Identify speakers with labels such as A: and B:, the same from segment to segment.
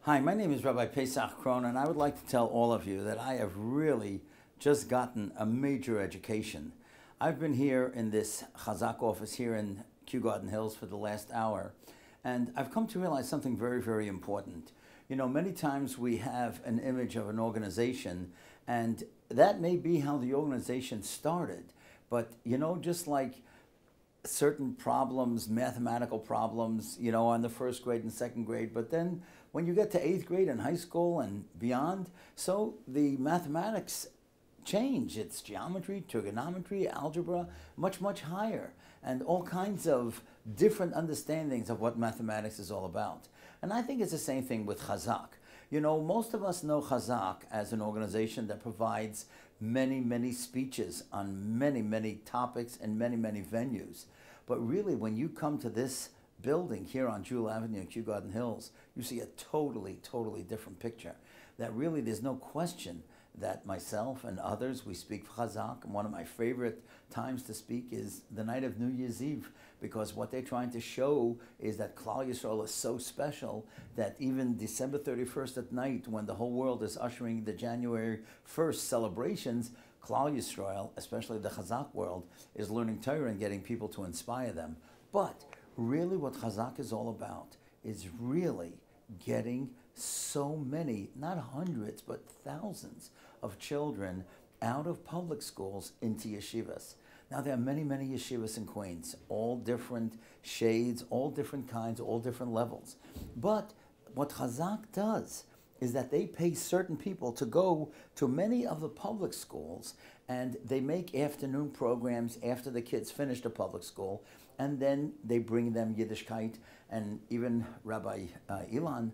A: Hi, my name is Rabbi Paysach Krohn, and I would like to tell all of you that I have really just gotten a major education. I've been here in this Chazaq office here in Kew Garden Hills for the last hour, and I've come to realize something very, very important. You know, many times we have an image of an organization, and that may be how the organization started. But, you know, just like certain problems, mathematical problems, you know, on the first grade and second grade, but then when you get to eighth grade and high school and beyond, so the mathematics change. It's geometry, trigonometry, algebra, much, much higher, and all kinds of different understandings of what mathematics is all about. And I think it's the same thing with Chazaq. You know, most of us know Chazaq as an organization that provides many, many speeches on many, many topics and many, many venues. But really, when you come to this building here on Jewel Avenue in Kew Garden Hills, you see a totally, totally different picture. That really, there's no question that myself and others, we speak Chazaq. And one of my favorite times to speak is the night of New Year's Eve, because what they're trying to show is that Klal Yisrael is so special that even December 31st at night, when the whole world is ushering the January 1st celebrations, Klal Yisrael, especially the Chazaq world, is learning Torah and getting people to inspire them. But really what Chazaq is all about is really getting so many, not hundreds, but thousands of children out of public schools into yeshivas. Now, there are many, many yeshivas in Queens, all different shades, all different kinds, all different levels. But what Chazaq does is that they pay certain people to go to many of the public schools, and they make afternoon programs after the kids finish the public school, and then they bring them Yiddishkeit. And even Rabbi Ilan,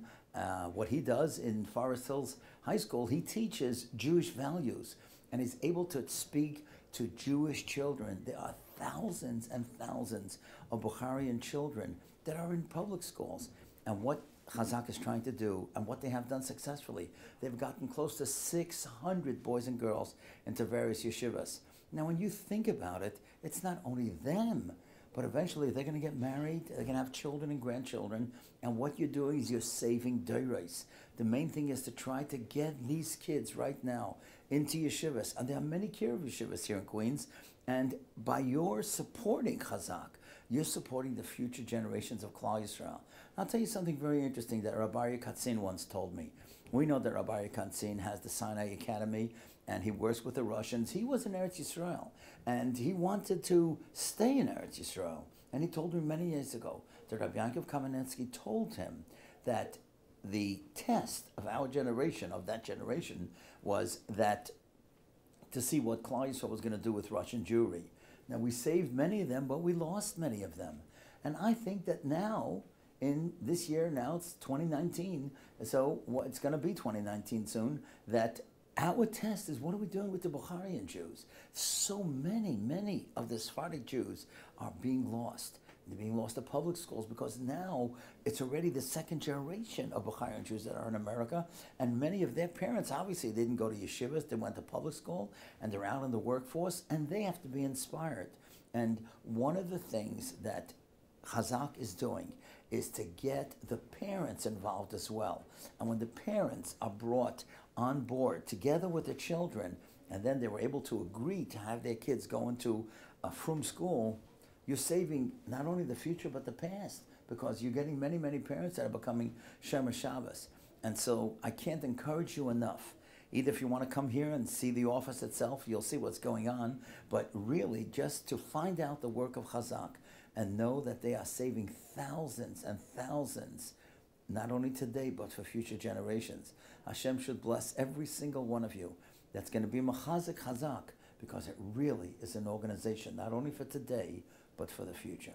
A: what he does in Forest Hills High School, he teaches Jewish values, and he's able to speak to Jewish children. There are thousands and thousands of Bukharian children that are in public schools. And what Chazaq is trying to do, and what they have done successfully, they've gotten close to 600 boys and girls into various yeshivas. Now, when you think about it, it's not only them, but eventually they're going to get married, they're going to have children and grandchildren, and what you're doing is you're saving deiros. The main thing is to try to get these kids right now into yeshivas, and there are many Kiruv yeshivas here in Queens, and by your supporting Chazaq, you're supporting the future generations of Klal Yisrael. I'll tell you something very interesting that Rabbi Katzin once told me. We know that Rabbi Katzin has the Sinai Academy, and he works with the Russians. He was in Eretz Yisrael, and he wanted to stay in Eretz Yisrael. And he told me many years ago that Rabbi Yankov Kamenetsky told him that the test of our generation, of that generation, was that to see what Klal Yisrael was going to do with Russian Jewry. Now, we saved many of them, but we lost many of them. And I think that now, in this year, now it's 2019, so it's going to be 2019 soon, that our test is, what are we doing with the Bukharian Jews? So many of the Sephardic Jews are being lost. They're being lost to public schools because now it's already the second generation of Bukharian Jews that are in America, and many of their parents obviously didn't go to yeshivas, they went to public school, and they're out in the workforce, and they have to be inspired. And one of the things that Chazaq is doing is to get the parents involved as well. And when the parents are brought on board together with the children, and then they were able to agree to have their kids go into a frum school, you're saving not only the future but the past, because you're getting many, many parents that are becoming Shomer Shabbos. And so I can't encourage you enough. Either if you want to come here and see the office itself, you'll see what's going on, but really just to find out the work of Chazaq and know that they are saving thousands and thousands, not only today, but for future generations. Hashem should bless every single one of you that's going to be Chazaq Chazaq, because it really is an organization, not only for today, but for the future.